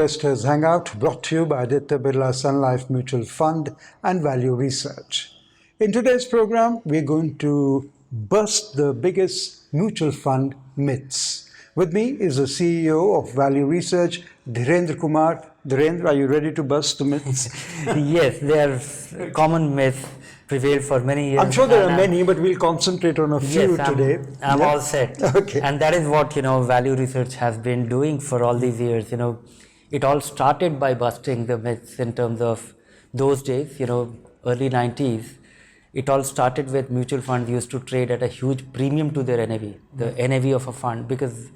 Investors Hangout, brought to you by Aditya Birla Sun Life Mutual Fund and Value Research. In today's program, we're going to bust the biggest mutual fund myths. With me is the CEO of Value Research, Dhirendra Kumar. Dhirendra, are you ready to bust the myths? Yes, there are common myths prevailed for many years. I'm sure there are many, but we'll concentrate on a few today. I'm all set. Okay. And that is what, Value Research has been doing for all these years. It all started by busting the myths in terms of those days, early 90s. It all started with mutual funds used to trade at a huge premium to their NAV, the NAV of a fund, because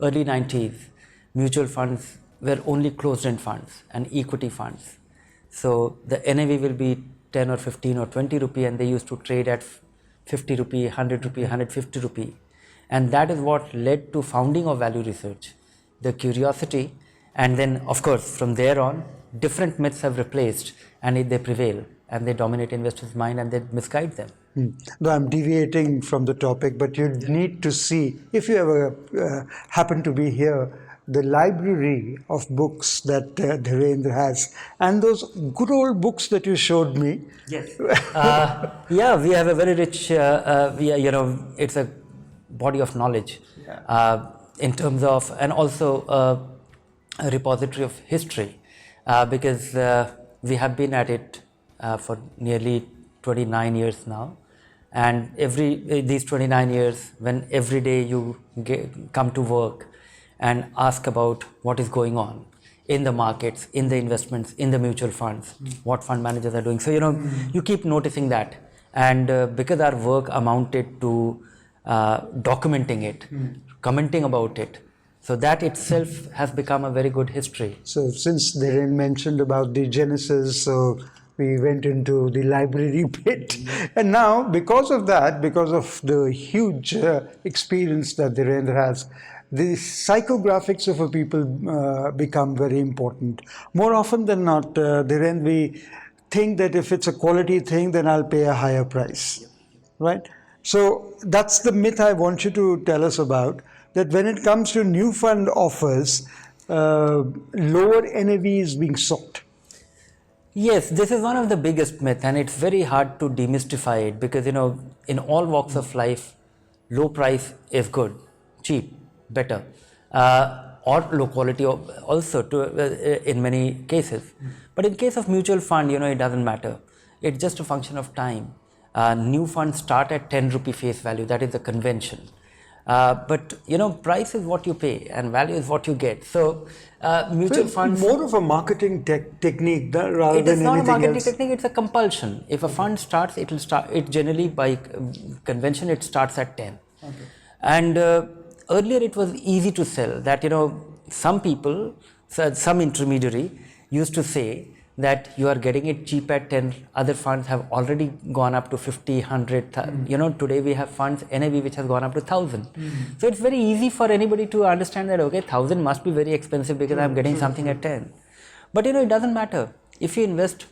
early 90s, mutual funds were only closed-end funds and equity funds. So the NAV will be 10 or 15 or 20 rupee, and they used to trade at 50 rupee, 100 rupee, 150 rupee. And that is what led to founding of Value Research, the curiosity. And then, of course, from there on, different myths have replaced, and they prevail, and they dominate investors' mind, and they misguide them. No, I'm deviating from the topic, but you need to see, if you ever happen to be here, the library of books that Dhirendra has, and those good old books that you showed me. Yes. Yeah, we have a very rich, it's a body of knowledge in terms of, and also a repository of history, because we have been at it for nearly 29 years now. And these 29 years, when every day you come to work and ask about what is going on in the markets, in the investments, in the mutual funds, what fund managers are doing. So, you keep noticing that. And because our work amounted to documenting it, commenting about it, so that itself has become a very good history. So since Dhiren mentioned about the genesis, so we went into the library bit. And now, because of that, because of the huge experience that Dhirendra has, the psychographics of a people become very important. More often than not, Dhirendra, we think that if it's a quality thing, then I'll pay a higher price, right? So that's the myth I want you to tell us about, that when it comes to new fund offers, lower NAV is being sought. Yes, this is one of the biggest myths, and it's very hard to demystify it because, in all walks of life, low price is good, cheap, better, or low quality also in many cases. But in case of mutual fund, it doesn't matter. It's just a function of time. New funds start at 10 rupee face value, that is the convention. But price is what you pay and value is what you get. So mutual funds, more of a marketing technique rather than anything else. It is not a marketing technique; it's a compulsion. If a fund starts, it will start. It generally by convention it starts at 10. Okay. And earlier it was easy to sell. That some people, some intermediary used to say that you are getting it cheap at 10, other funds have already gone up to 50, 100, today we have funds NAV which has gone up to 1,000. So it's very easy for anybody to understand that, okay, 1,000 must be very expensive because I'm getting something at 10. But it doesn't matter. If you invest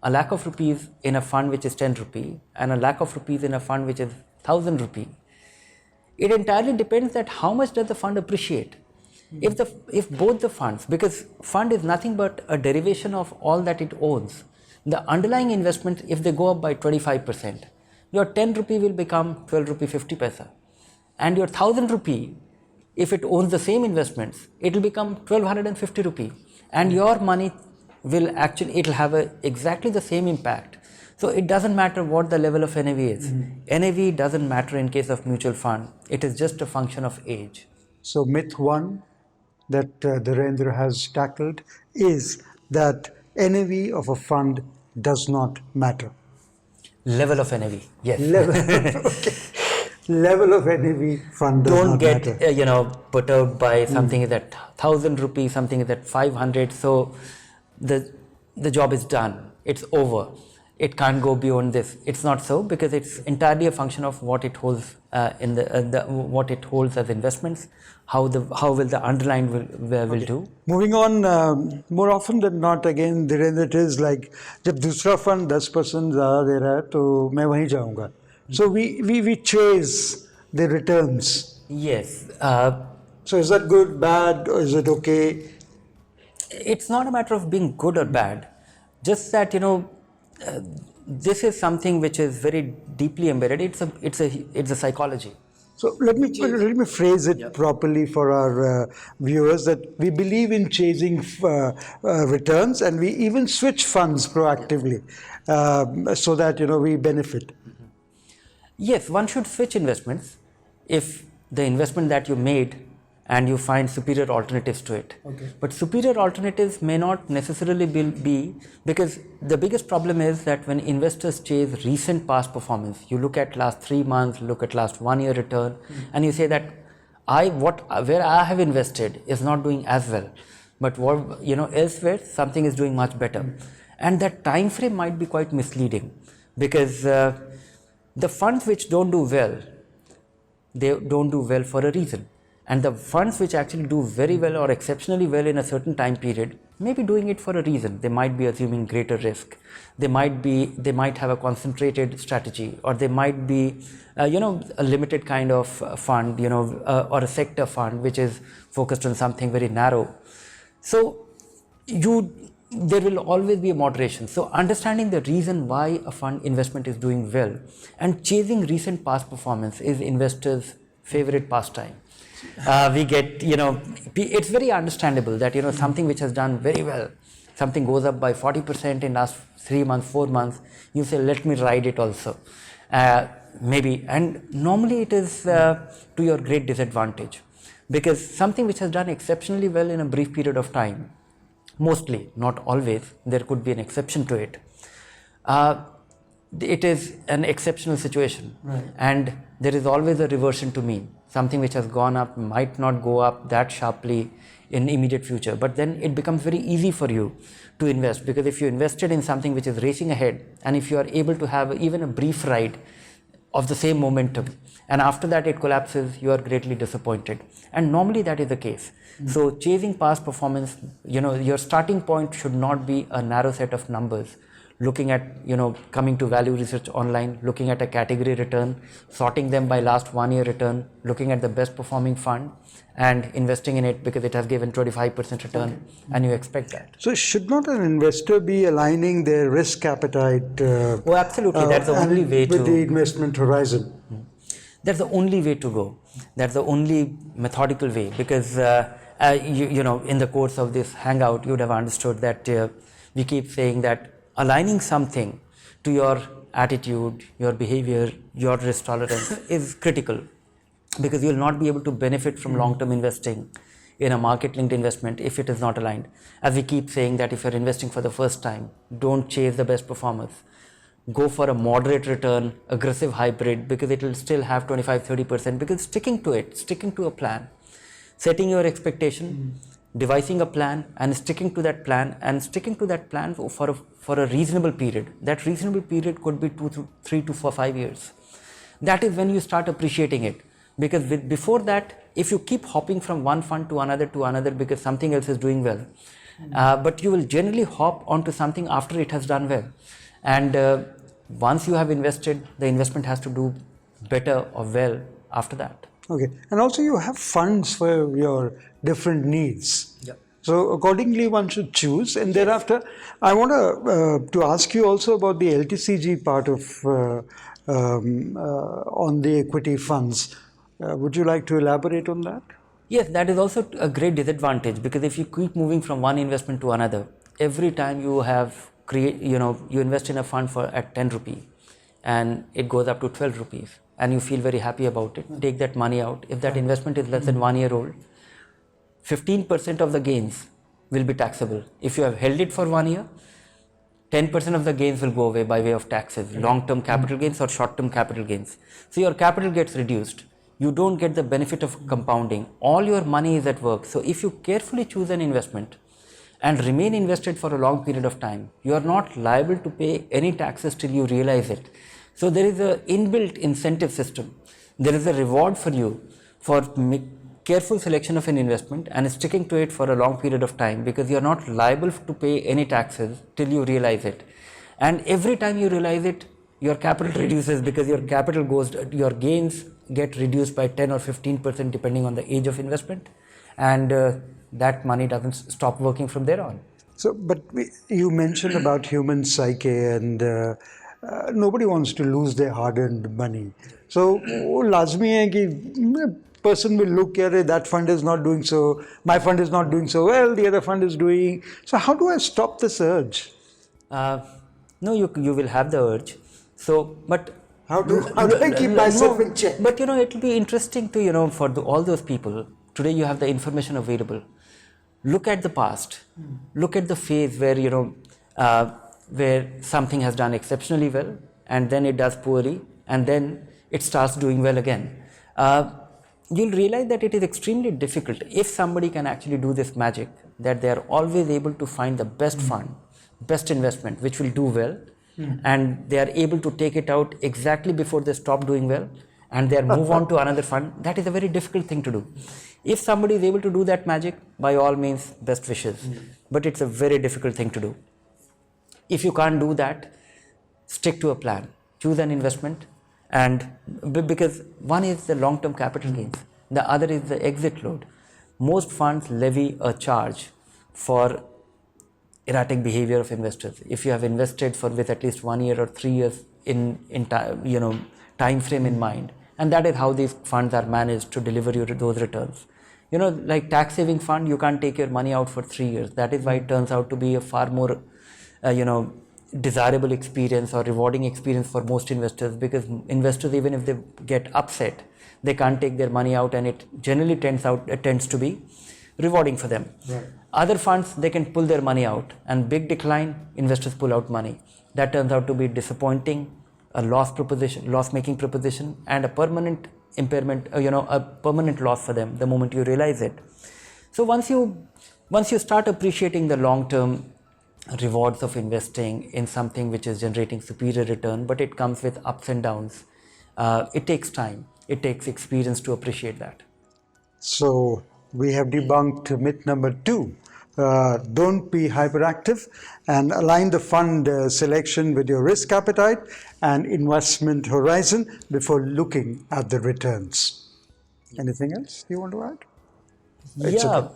a lakh of rupees in a fund which is 10 rupee and a lakh of rupees in a fund which is 1,000 rupee, it entirely depends that how much does the fund appreciate. If both the funds, because fund is nothing but a derivation of all that it owns, the underlying investment, if they go up by 25%, your 10 rupee will become 12 rupee 50 paisa, and your 1,000 rupee, if it owns the same investments, it will become 1,250 rupee, and your money will it'll have exactly the same impact. So it doesn't matter what the level of NAV is. NAV doesn't matter in case of mutual fund. It is just a function of age. So myth one that Dhirendra has tackled is that NAV of a fund does not matter. Level of NAV, yes. Level of NAV fund does not matter. Don't get perturbed by something is at 1,000 rupees, something is at 500. So the job is done. It's over. It can't go beyond this. It's not so, because it's entirely a function of what it holds what it holds as investments. How will the underlying will do. Moving on, more often than not, again, Dhirendra, it is like, जब दूसरा fund 10% ज़्यादा दे रहा है, तो मैं वहीं जाऊँगा. So we chase the returns. Yes. So is that good, bad, or is it okay? It's not a matter of being good or bad, just that this is something which is very deeply embedded. It's a psychology. So let me phrase it properly for our viewers, that we believe in chasing returns, and we even switch funds proactively so that we benefit. Yes, one should switch investments if the investment that you made and you find superior alternatives to it. Okay. But superior alternatives may not necessarily be, because the biggest problem is that when investors chase recent past performance, you look at last 3 months, look at last 1 year return, and you say that where I have invested is not doing as well, but elsewhere something is doing much better, and that time frame might be quite misleading, because the funds which don't do well, they don't do well for a reason. And the funds which actually do very well or exceptionally well in a certain time period may be doing it for a reason. They might be assuming greater risk. They might have a concentrated strategy, or they might be, a limited kind of fund, or a sector fund which is focused on something very narrow. So there will always be a moderation. So understanding the reason why a fund investment is doing well and chasing recent past performance is investors' favorite pastime. We get, it's very understandable that, something which has done very well, something goes up by 40% in last 3 months, 4 months, you say, let me ride it also. Maybe, and normally it is to your great disadvantage, because something which has done exceptionally well in a brief period of time, mostly, not always, there could be an exception to it. It is an exceptional situation, right. And there is always a reversion to mean. Something which has gone up might not go up that sharply in immediate future, but then it becomes very easy for you to invest, because if you invested in something which is racing ahead, and if you are able to have even a brief ride of the same momentum, and after that it collapses, you are greatly disappointed, and normally that is the case. So chasing past performance, your starting point should not be a narrow set of numbers, looking at, coming to value research online, looking at a category return, sorting them by last 1 year return, looking at the best performing fund and investing in it because it has given 25% return, okay, and you expect that. So should not an investor be aligning their risk appetite oh, absolutely. That's the only way with the investment horizon? That's the only way to go. That's the only methodical way, because in the course of this hangout, you would have understood that we keep saying that aligning something to your attitude, your behavior, your risk tolerance is critical, because you will not be able to benefit from long-term investing in a market-linked investment if it is not aligned. As we keep saying that if you're investing for the first time, don't chase the best performers. Go for a moderate return, aggressive hybrid, because it will still have 25-30%, because sticking to a plan, setting your expectation, devising a plan and sticking to that plan for a reasonable period. That reasonable period could be 3 to 5 years. That is when you start appreciating it, because before that, if you keep hopping from one fund to another because something else is doing well, but you will generally hop onto something after it has done well, and once you have invested, the investment has to do better or well after that. Okay, and also you have funds for your different needs. Yeah. So accordingly, one should choose. And thereafter, I want to ask you also about the LTCG part of on the equity funds. Would you like to elaborate on that? Yes, that is also a great disadvantage, because if you keep moving from one investment to another, every time you you invest in a fund at 10 rupee and it goes up to 12 rupees and you feel very happy about it, take that money out. If that investment is less than 1 year old, 15% of the gains will be taxable. If you have held it for 1 year, 10% of the gains will go away by way of taxes, long-term capital gains or short-term capital gains. So your capital gets reduced. You don't get the benefit of compounding. All your money is at work. So if you carefully choose an investment and remain invested for a long period of time, you are not liable to pay any taxes till you realize it. So there is an inbuilt incentive system. There is a reward for you for careful selection of an investment and sticking to it for a long period of time, because you are not liable to pay any taxes till you realize it. And every time you realize it, your capital reduces, because your gains get reduced by 10 or 15% depending on the age of investment, and that money doesn't stop working from there on. So, but you mentioned about human psyche, and nobody wants to lose their hard-earned money. So, वो लाजमी है कि person will look at it, that fund is not doing so, my fund is not doing so well, the other fund is doing. So, how do I stop this urge? No, you will have the urge. So, but How do I keep myself in check? But it will be interesting to for all those people. Today, you have the information available. Look at the past. Look at the phase where something has done exceptionally well, and then it does poorly, and then it starts doing well again. You'll realize that it is extremely difficult if somebody can actually do this magic, that they are always able to find the best fund, best investment, which will do well, and they are able to take it out exactly before they stop doing well, and they move on to another fund. That is a very difficult thing to do. If somebody is able to do that magic, by all means, best wishes. But it's a very difficult thing to do. If you can't do that, stick to a plan. Choose an investment, and because one is the long-term capital gains, the other is the exit load. Most funds levy a charge for erratic behavior of investors. If you have invested with at least 1 year or 3 years in time frame in mind, and that is how these funds are managed to deliver you those returns. Like tax saving fund, you can't take your money out for 3 years. That is why it turns out to be a far more desirable experience or rewarding experience for most investors, because investors, even if they get upset, they can't take their money out, and it generally tends to be rewarding for them. Right. Other funds, they can pull their money out, and big decline, investors pull out money. That turns out to be disappointing, a loss-making proposition, and a permanent impairment, a permanent loss for them the moment you realize it. So once you start appreciating the long-term rewards of investing in something which is generating superior return, but it comes with ups and downs, it takes time, it takes experience to appreciate that. So, we have debunked myth number 2. Don't be hyperactive, and align the fund selection with your risk appetite and investment horizon before looking at the returns. Anything else you want to add? It's Yeah,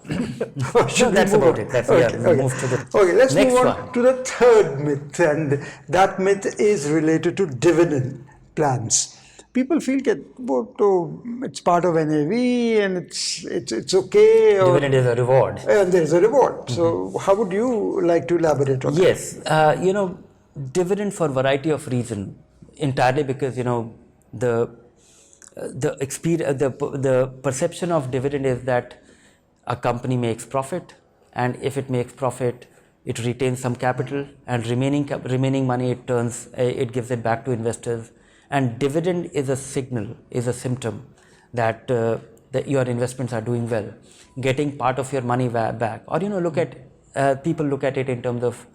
Should no, we that's move about on? it. That's Okay, we'll move to the Okay, let's next move on one. to the third myth, and that myth is related to dividend plans. People feel that it's part of NAV and it's okay, or, Dividend is a reward. and there is a reward. So, how would you like to elaborate on that? Yes, dividend for variety of reason, entirely because the perception of dividend is that a company makes profit, and if it makes profit, it retains some capital, and remaining money it gives it back to investors. And dividend is a signal, is a symptom that your investments are doing well, getting part of your money back. Or people look at it in terms of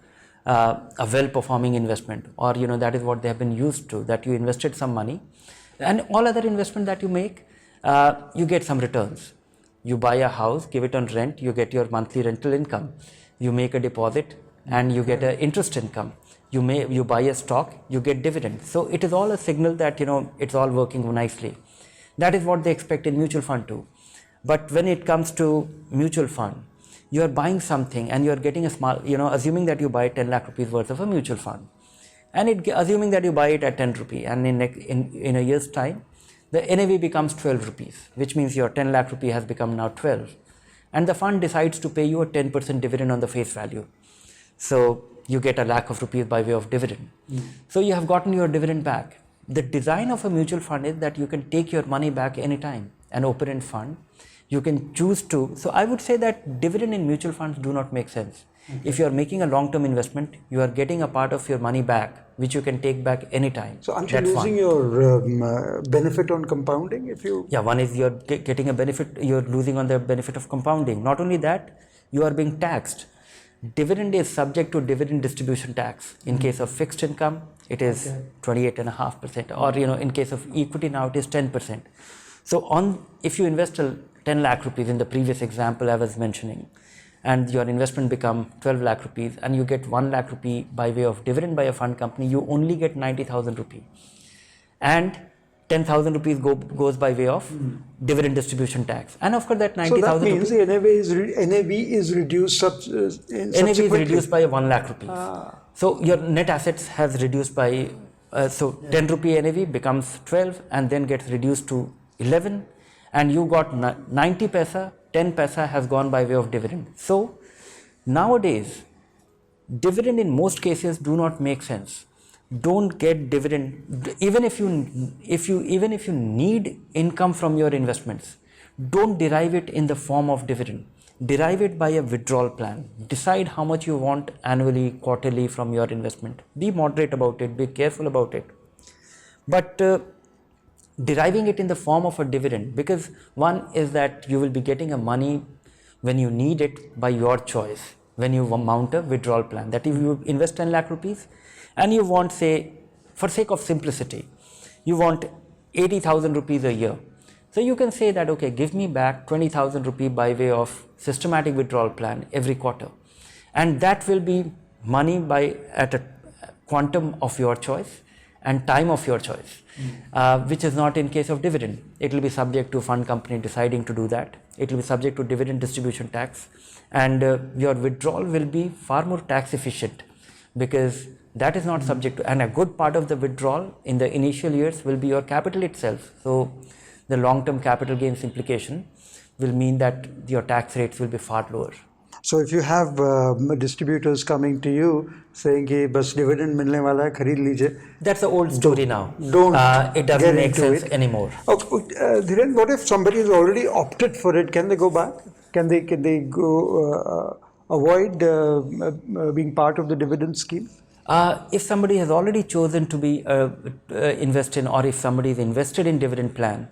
a well-performing investment, or that is what they have been used to, that you invested some money, and all other investment that you make, you get some returns. You buy a house, give it on rent, you get your monthly rental income. You make a deposit and you get an interest income. You buy a stock, you get dividends. So it is all a signal that it's all working nicely. That is what they expect in mutual fund too. But when it comes to mutual fund, you are buying something and you are getting a small, assuming that you buy 10 lakh rupees worth of a mutual fund, and assuming that you buy it at 10 rupee, and in a year's time, the NAV becomes 12 rupees, which means your 10 lakh rupee has become now 12. And the fund decides to pay you a 10% dividend on the face value. So you get a lakh of rupees by way of dividend. So you have gotten your dividend back. The design of a mutual fund is that you can take your money back anytime. An open-end fund, you can choose to. So I would say that dividend in mutual funds do not make sense. If you are making a long-term investment, you are getting a part of your money back, which you can take back anytime. So aren't you losing your benefit on compounding if you? Yeah, one is you're getting a benefit, you're losing on the benefit of compounding. Not only that, you are being taxed. Dividend is subject to dividend distribution tax. In case of fixed income, it is 28.5%, or in case of equity now it is 10%. So if you invest 10 lakh rupees in the previous example I was mentioning, and your investment become 12 lakh rupees, and you get 1 lakh rupee by way of dividend by a fund company, you only get 90,000 rupee. And 10,000 rupees goes by way of dividend distribution tax. And of course that So that 90,000 means rupees, the NAV is reduced NAV is reduced by 1 lakh rupees. So your net assets has reduced by, 10 rupee NAV becomes 12 and then gets reduced to 11, and you got 90 paisa, 10 paisa has gone by way of dividend. So nowadays, dividend in most cases do not make sense. Don't get dividend, even if you need income from your investments, don't derive it in the form of dividend. Derive it by a withdrawal plan. Decide how much you want annually, quarterly from your investment. Be moderate about it, be careful about it. But deriving it in the form of a dividend, because one is that you will be getting a money when you need it by your choice, when you mount a withdrawal plan. That if you invest 10 lakh rupees and you want, say, for sake of simplicity, you want 80,000 rupees a year. So you can say that, okay, give me back 20,000 rupees by way of systematic withdrawal plan every quarter. And that will be money at a quantum of your choice and time of your choice, which is not in case of dividend. It will be subject to fund company deciding to do that. It will be subject to dividend distribution tax, and your withdrawal will be far more tax efficient, because that is not subject to, and a good part of the withdrawal in the initial years will be your capital itself. So the long-term capital gains implication will mean that your tax rates will be far lower. So if you have distributors coming to you saying कि बस dividend मिलने वाला है खरीद लीजिए, that's the old story now. Don't it doesn't get make into sense it anymore. Dhiren, what if somebody has already opted for it? Can they go back? Can they go avoid being part of the dividend scheme? If somebody has already chosen to be invest in, or if somebody is invested in dividend plan,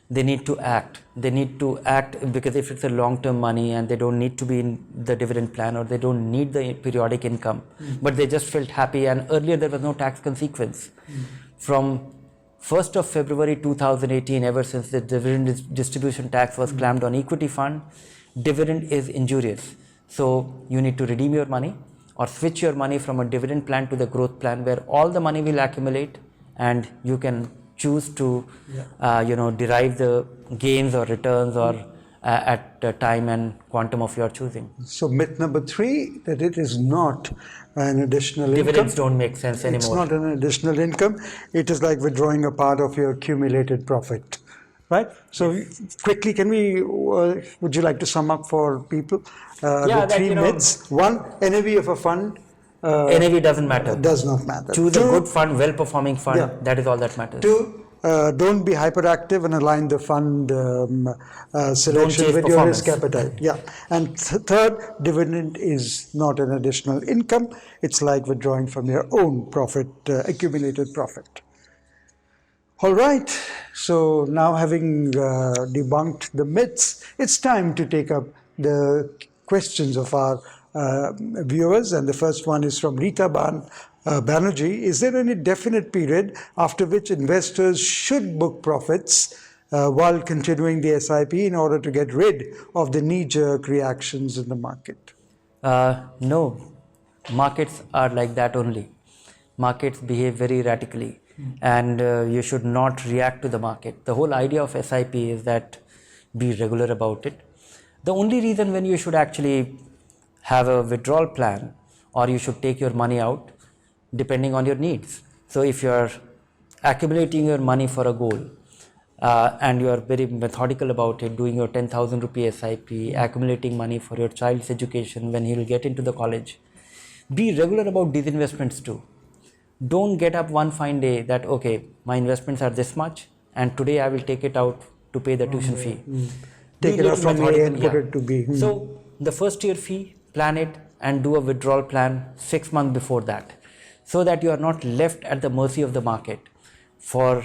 they need to act. They need to act, because if it's a long-term money and they don't need to be in the dividend plan, or they don't need the periodic income, but they just felt happy, and earlier there was no tax consequence. From 1st of February 2018, ever since the dividend distribution tax was clamped on equity fund, dividend is injurious. So you need to redeem your money or switch your money from a dividend plan to the growth plan, where all the money will accumulate and you can choose to derive the gains or returns or at the time and quantum of your choosing. So myth number 3, that it is not an additional Dividends income. don't make sense anymore. It's not an additional income. It is like withdrawing a part of your accumulated profit, right? So quickly, can we? Would you like to sum up for people the 3 myths? 1, NAV of a fund. NAV doesn't matter. Does not matter. Choose 2, a good fund, well-performing fund. Yeah. That is all that matters. 2, don't be hyperactive and align the fund selection with your risk appetite. Yeah. And third, dividend is not an additional income. It's like withdrawing from your own profit, accumulated profit. All right. So now, having debunked the myths, it's time to take up the questions of our viewers, and the first one is from Rita Banerjee. Is there any definite period after which investors should book profits while continuing the SIP in order to get rid of the knee-jerk reactions in the market? No, markets are like that only. Markets behave very erratically, and you should not react to the market. The whole idea of SIP is that be regular about it. The only reason when you should actually have a withdrawal plan, or you should take your money out depending on your needs. So if you are accumulating your money for a goal and you are very methodical about it, doing your 10,000 rupee SIP, accumulating money for your child's education when he will get into the college, be regular about these investments too. Don't get up one fine day that, okay, my investments are this much and today I will take it out to pay the tuition fee. Take it out from A and put it to B. So the first year fee, plan it and do a withdrawal plan 6 months before that, so that you are not left at the mercy of the market for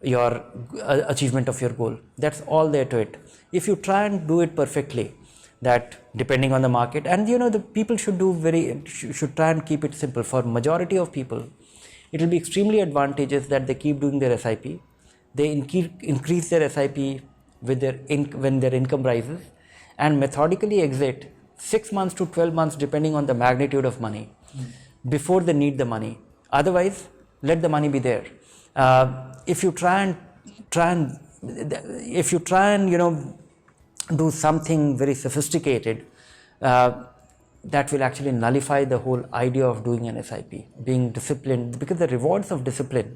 your achievement of your goal. That's all there to it. If you try and do it perfectly, that depending on the market, and the people should should try and keep it simple. For majority of people, it will be extremely advantageous that they keep doing their SIP. They increase their SIP with when their income rises, and methodically exit 6 months to 12 months depending on the magnitude of money before they need the money. Otherwise, let the money be there. If you try and try and do something very sophisticated, that will actually nullify the whole idea of doing an SIP. Being disciplined, because the rewards of discipline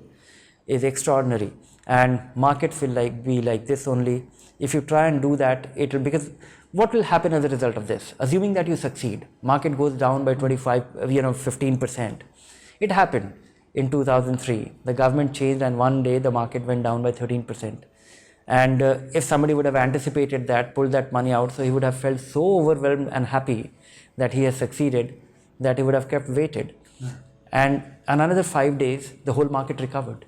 is extraordinary, and markets will be like this only. If you try and do that, it will, because what will happen as a result of this? Assuming that you succeed, market goes down by 15%. It happened in 2003. The government changed, and one day the market went down by 13%. And if somebody would have anticipated that, pulled that money out, so he would have felt so overwhelmed and happy that he has succeeded, that he would have kept waited. And another 5 days, the whole market recovered.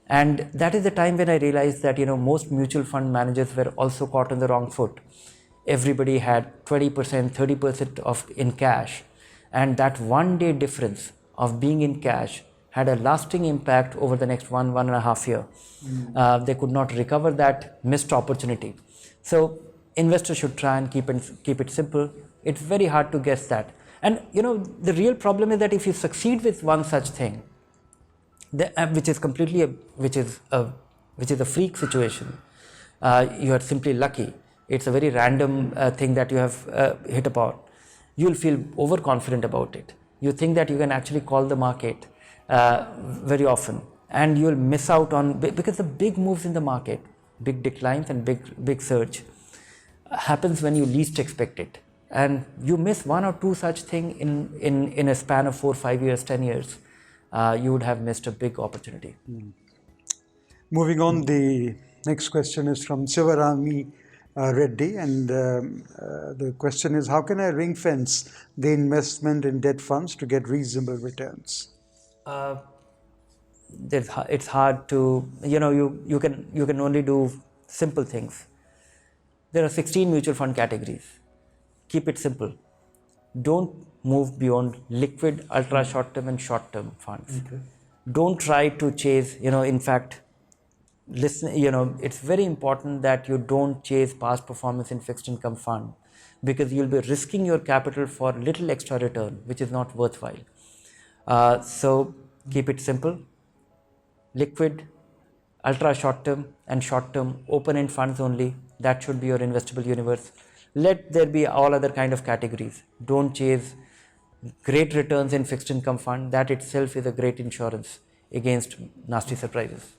And that is the time when I realized that most mutual fund managers were also caught on the wrong foot. Everybody had 20%, 30% in cash, and that 1 day difference of being in cash had a lasting impact over the next 1.5 year. They could not recover that missed opportunity. So investors should try and keep it simple. It's very hard to guess that. And the real problem is that if you succeed with one such thing, which is a freak situation, you are simply lucky. It's a very random thing that you have hit upon. You'll feel overconfident about it. You think that you can actually call the market very often, and you'll miss out on, because the big moves in the market, big declines and big surge, happens when you least expect it, and you miss one or two such thing in a span of 4, 5 years, 10 years, you would have missed a big opportunity. Moving on, the next question is from Sivarami Reddy, and the question is, how can I ring fence the investment in debt funds to get reasonable returns? It's hard to, you can only do simple things. There are 16 mutual fund categories. Keep it simple. Don't move beyond liquid, ultra short term and short term funds. Okay. Don't try to chase, in fact, it's very important that you don't chase past performance in fixed income fund, because you'll be risking your capital for little extra return, which is not worthwhile. So keep it simple. Liquid, ultra short term and short term open-end funds only. That should be your investable universe. Let there be all other kind of categories. Don't chase great returns in fixed income fund. That itself is a great insurance against nasty surprises.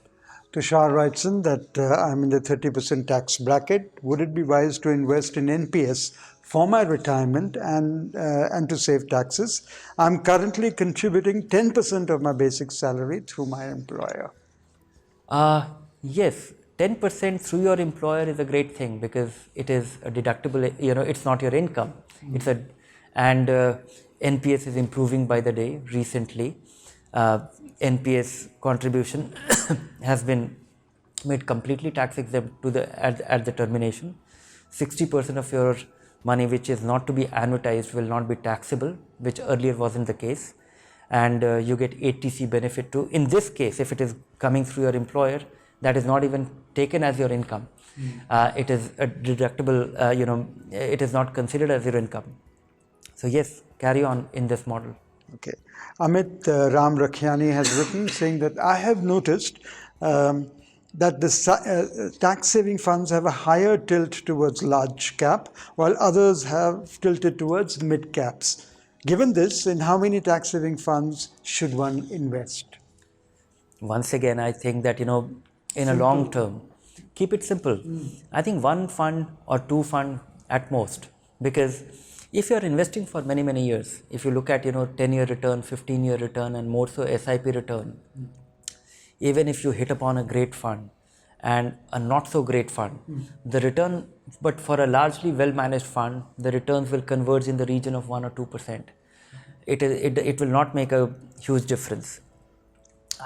Tushar writes in that I'm in the 30% tax bracket. Would it be wise to invest in NPS for my retirement and to save taxes? I'm currently contributing 10% of my basic salary through my employer. Yes, 10% through your employer is a great thing, because it is a deductible, it's not your income. And NPS is improving by the day recently. NPS contribution has been made completely tax exempt at the termination. 60% of your money which is not to be annuitized will not be taxable, which earlier wasn't the case. And you get 8TC benefit too. In this case, if it is coming through your employer, that is not even taken as your income. It is a deductible, it is not considered as your income. So yes, carry on in this model. Okay. Amit Ram Rakhiani has written saying that I have noticed that the tax saving funds have a higher tilt towards large cap, while others have tilted towards mid caps. Given this, in how many tax saving funds should one invest? Once again, I think that, in a long term, keep it simple. I think one fund or two fund at most, because if you are investing for many, many years, if you look at, 10-year return, 15-year return, and more so SIP return, even if you hit upon a great fund and a not so great fund, the return, but for a largely well-managed fund, the returns will converge in the region of 1 or 2%. It will not make a huge difference.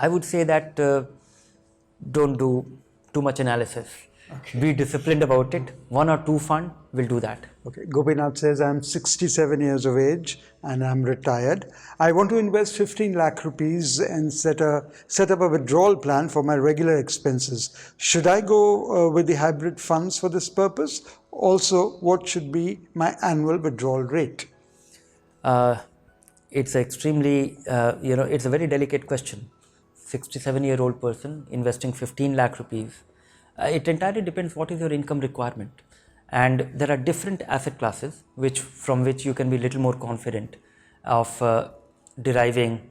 I would say that don't do too much analysis. Okay. Be disciplined about it. 1 or 2 fund will do that. Okay. Gopinath says, I'm 67 years of age and I'm retired. I want to invest 15 lakh rupees and set up a withdrawal plan for my regular expenses. Should I go with the hybrid funds for this purpose? Also, what should be my annual withdrawal rate? It's extremely, it's a very delicate question. 67-year-old person investing 15 lakh rupees. It entirely depends what is your income requirement. And there are different asset classes from which you can be little more confident of deriving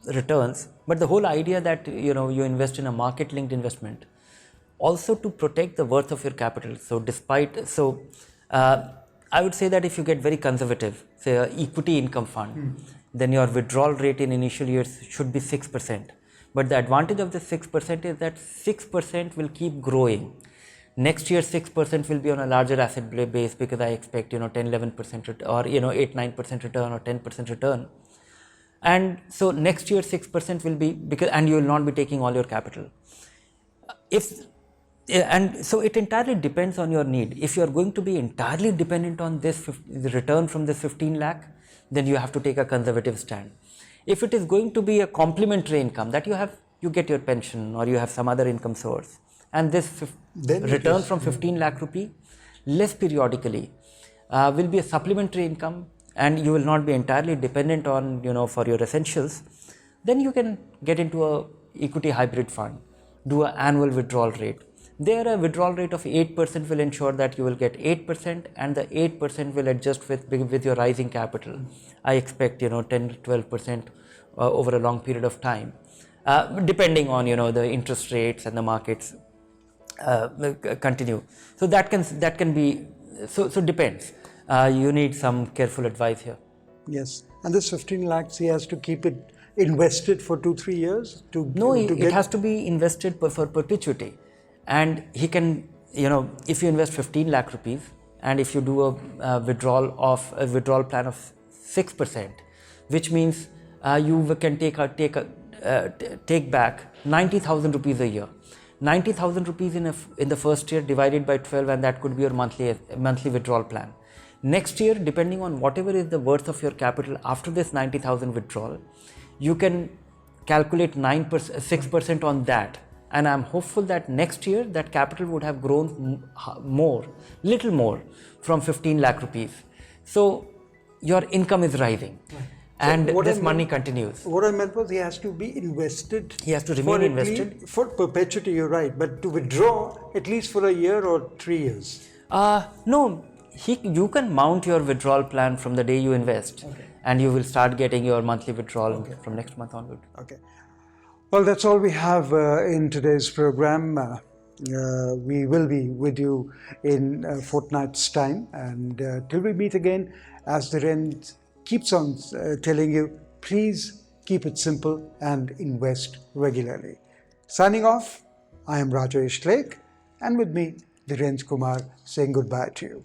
returns. But the whole idea that you invest in a market linked investment also to protect the worth of your capital. So I would say that if you get very conservative, say a equity income fund, then your withdrawal rate in initial years should be 6%. But the advantage of the 6% is that 6% will keep growing. Next year 6% will be on a larger asset base, because I expect 10-11% or 8-9% return or 10% return. And so next year 6% will be, and you will not be taking all your capital. And so it entirely depends on your need. If you are going to be entirely dependent on this the return from this 15 lakh, then you have to take a conservative stand. If it is going to be a complementary income that you get your pension or you have some other income source, and this return from 15 lakh rupee less periodically will be a supplementary income, and you will not be entirely dependent on for your essentials, then you can get into a equity hybrid fund, do an annual withdrawal rate. There a withdrawal rate of 8% will ensure that you will get 8%, and the 8% will adjust with your rising capital. I expect 10 to 12% over a long period of time, depending on the interest rates and the markets continue. So that can be so depends. You need some careful advice here. Yes, and this 15 lakhs, he has to keep it invested for 2-3 years it has to be invested for perpetuity. And he can, if you invest 15 lakh rupees, and if you do a withdrawal plan of 6%, which means you can take back 90,000 rupees a year. 90,000 rupees in the first year divided by 12, and that could be your monthly withdrawal plan. Next year, depending on whatever is the worth of your capital after this 90,000 withdrawal, you can calculate 6% on that. And I'm hopeful that next year that capital would have grown little more from 15 lakh rupees. So your income is rising, and this money continues. What I meant was he has to be invested. He has to remain invested for perpetuity. You're right, but to withdraw at least for a year or 3 years. No, you can mount your withdrawal plan from the day you invest, and you will start getting your monthly withdrawal from next month onward. Okay. Well, that's all we have in today's program. We will be with you in a fortnight's time, and till we meet again, as Dhiren keeps on telling you, please keep it simple and invest regularly. Signing off, I am Rajesh Lake, and with me, Dhiren Kumar, saying goodbye to you.